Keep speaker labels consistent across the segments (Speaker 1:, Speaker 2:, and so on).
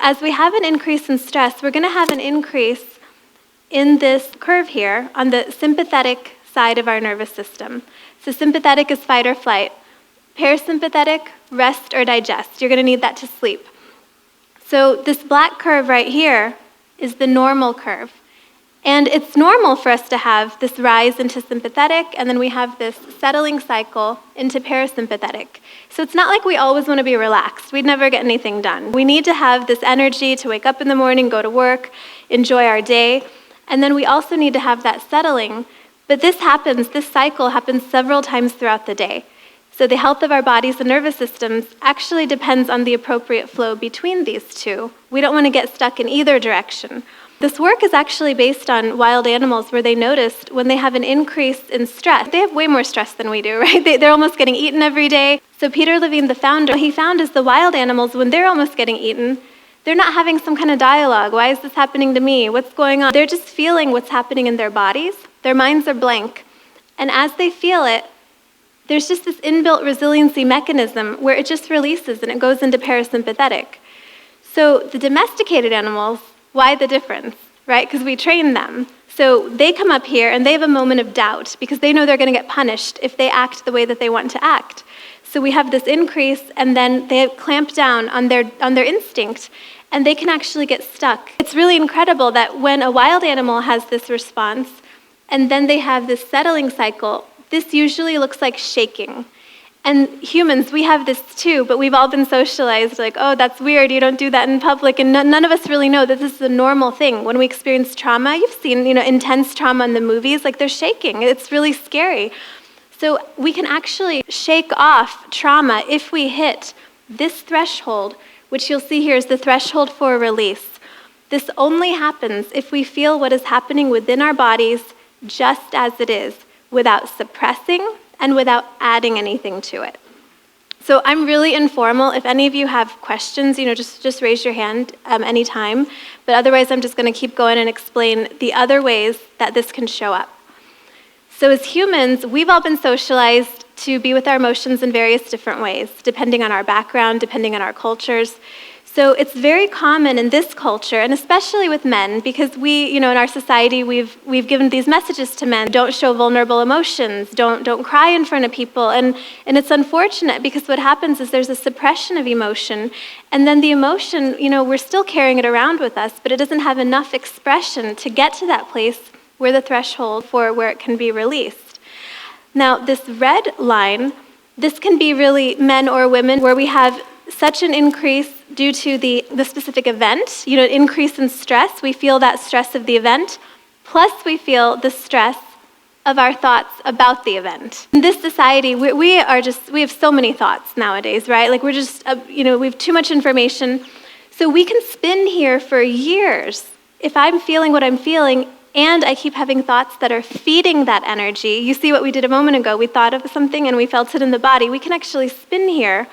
Speaker 1: As we have an increase in stress, we're going to have an increase in this curve here on the sympathetic side of our nervous system. So sympathetic is fight or flight. Parasympathetic, rest or digest. You're going to need that to sleep. So this black curve right here is the normal curve. And it's normal for us to have this rise into sympathetic, and then we have this settling cycle into parasympathetic. So it's not like we always want to be relaxed. We'd never get anything done. We need to have this energy to wake up in the morning, go to work, enjoy our day. And then we also need to have that settling. But this cycle happens several times throughout the day. So the health of our bodies and nervous systems actually depends on the appropriate flow between these two. We don't want to get stuck in either direction. This work is actually based on wild animals where they noticed when they have an increase in stress, they have way more stress than we do, right? They're almost getting eaten every day. So Peter Levine, the founder, what he found is the wild animals, when they're almost getting eaten, they're not having some kind of dialogue. Why is this happening to me? What's going on? They're just feeling what's happening in their bodies. Their minds are blank. And as they feel it, there's just this inbuilt resiliency mechanism where it just releases and it goes into parasympathetic. So the domesticated animals, why the difference, right? Because we train them. So they come up here and they have a moment of doubt because they know they're going to get punished if they act the way that they want to act. So we have this increase and then they clamp down on their instinct and they can actually get stuck. It's really incredible that when a wild animal has this response and then they have this settling cycle, this usually looks like shaking. And humans, we have this too, but we've all been socialized like, oh, that's weird, you don't do that in public, and none of us really know that this is a normal thing. When we experience trauma, you've seen, intense trauma in the movies, like they're shaking. It's really scary. So we can actually shake off trauma if we hit this threshold, which you'll see here is the threshold for release. This only happens if we feel what is happening within our bodies just as it is, without suppressing and without adding anything to it. So I'm really informal. If any of you have questions, just raise your hand anytime. But otherwise, I'm just going to keep going and explain the other ways that this can show up. So as humans, we've all been socialized to be with our emotions in various different ways, depending on our background, depending on our cultures. So it's very common in this culture, and especially with men, because we, in our society, we've given these messages to men: don't show vulnerable emotions, don't cry in front of people, and it's unfortunate because what happens is there's a suppression of emotion, and then the emotion, we're still carrying it around with us, but it doesn't have enough expression to get to that place where the threshold for where it can be released. Now, this red line, this can be really men or women where we have such an increase due to the specific event, increase in stress. We feel that stress of the event, plus we feel the stress of our thoughts about the event. In this society, we have so many thoughts nowadays, right? Like we're just, we have too much information. So we can spin here for years. If I'm feeling what I'm feeling, and I keep having thoughts that are feeding that energy. You see what we did a moment ago. We thought of something and we felt it in the body. We can actually spin here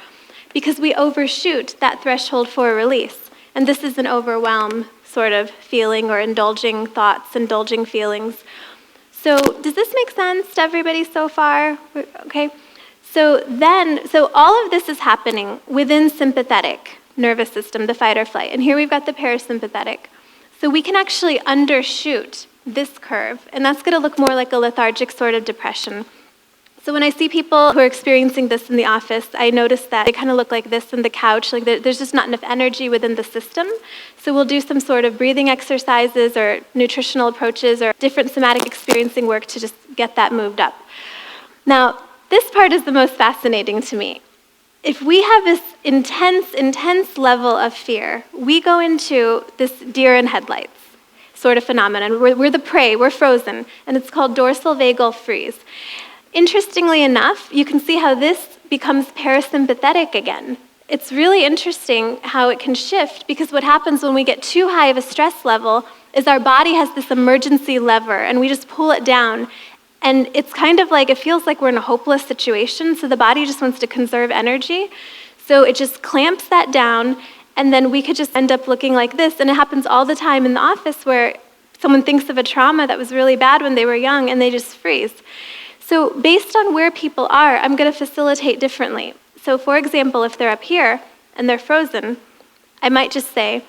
Speaker 1: because we overshoot that threshold for release. And this is an overwhelm sort of feeling or indulging thoughts, indulging feelings. So does this make sense to everybody so far? Okay. So all of this is happening within sympathetic nervous system, the fight or flight. And here we've got the parasympathetic. So we can actually undershoot this curve, and that's going to look more like a lethargic sort of depression. So when I see people who are experiencing this in the office, I notice that they kind of look like this on the couch, like there's just not enough energy within the system. So we'll do some sort of breathing exercises or nutritional approaches or different somatic experiencing work to just get that moved up. Now, this part is the most fascinating to me. If we have this intense level of fear, we go into this deer in headlights sort of phenomenon. We're the prey, we're frozen, and it's called dorsal vagal freeze. Interestingly enough, you can see how this becomes parasympathetic again. It's really interesting how it can shift, because what happens when we get too high of a stress level is our body has this emergency lever, and we just pull it down. And it's kind of like, it feels like we're in a hopeless situation, so the body just wants to conserve energy. So it just clamps that down, and then we could just end up looking like this. And it happens all the time in the office where someone thinks of a trauma that was really bad when they were young, and they just freeze. So based on where people are, I'm going to facilitate differently. So for example, if they're up here and they're frozen, I might just say,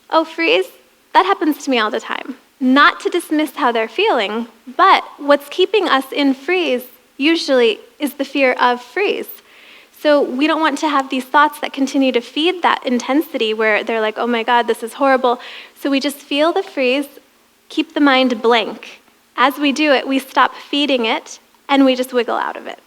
Speaker 1: oh, freeze, that happens to me all the time. Not to dismiss how they're feeling, but what's keeping us in freeze usually is the fear of freeze. So we don't want to have these thoughts that continue to feed that intensity where they're like, oh my God, this is horrible. So we just feel the freeze, keep the mind blank. As we do it, we stop feeding it, and we just wiggle out of it.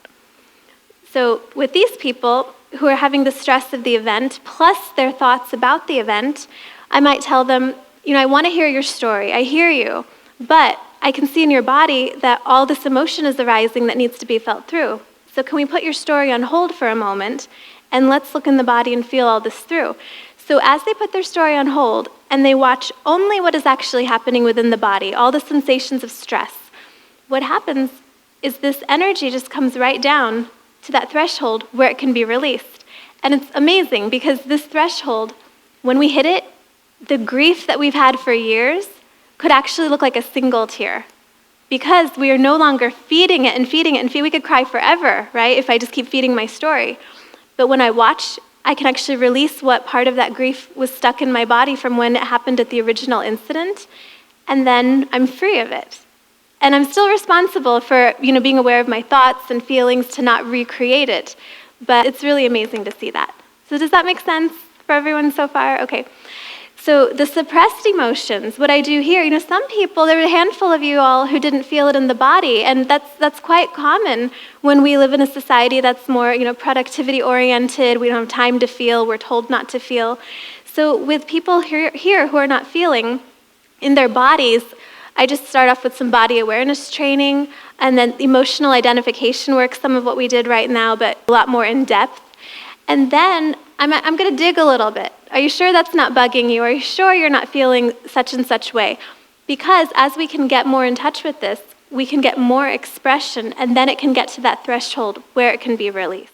Speaker 1: So with these people who are having the stress of the event, plus their thoughts about the event, I might tell them, I want to hear your story. I hear you, but I can see in your body that all this emotion is arising that needs to be felt through. So can we put your story on hold for a moment, and let's look in the body and feel all this through. So as they put their story on hold, and they watch only what is actually happening within the body, all the sensations of stress, what happens is this energy just comes right down to that threshold where it can be released. And it's amazing because this threshold, when we hit it, the grief that we've had for years could actually look like a single tear. Because we are no longer feeding it and feeding it and we could cry forever, right, if I just keep feeding my story. But when I watch, I can actually release what part of that grief was stuck in my body from when it happened at the original incident, and then I'm free of it. And I'm still responsible for, being aware of my thoughts and feelings to not recreate it. But it's really amazing to see that. So does that make sense for everyone so far? Okay. So the suppressed emotions, what I do here, some people, there were a handful of you all who didn't feel it in the body, and that's quite common when we live in a society that's more, productivity oriented. We don't have time to feel. We're told not to feel. So with people here who are not feeling in their bodies, I just start off with some body awareness training, and then emotional identification work, some of what we did right now, but a lot more in depth. And then I'm going to dig a little bit. Are you sure that's not bugging you? Are you sure you're not feeling such and such way? Because as we can get more in touch with this, we can get more expression, and then it can get to that threshold where it can be released.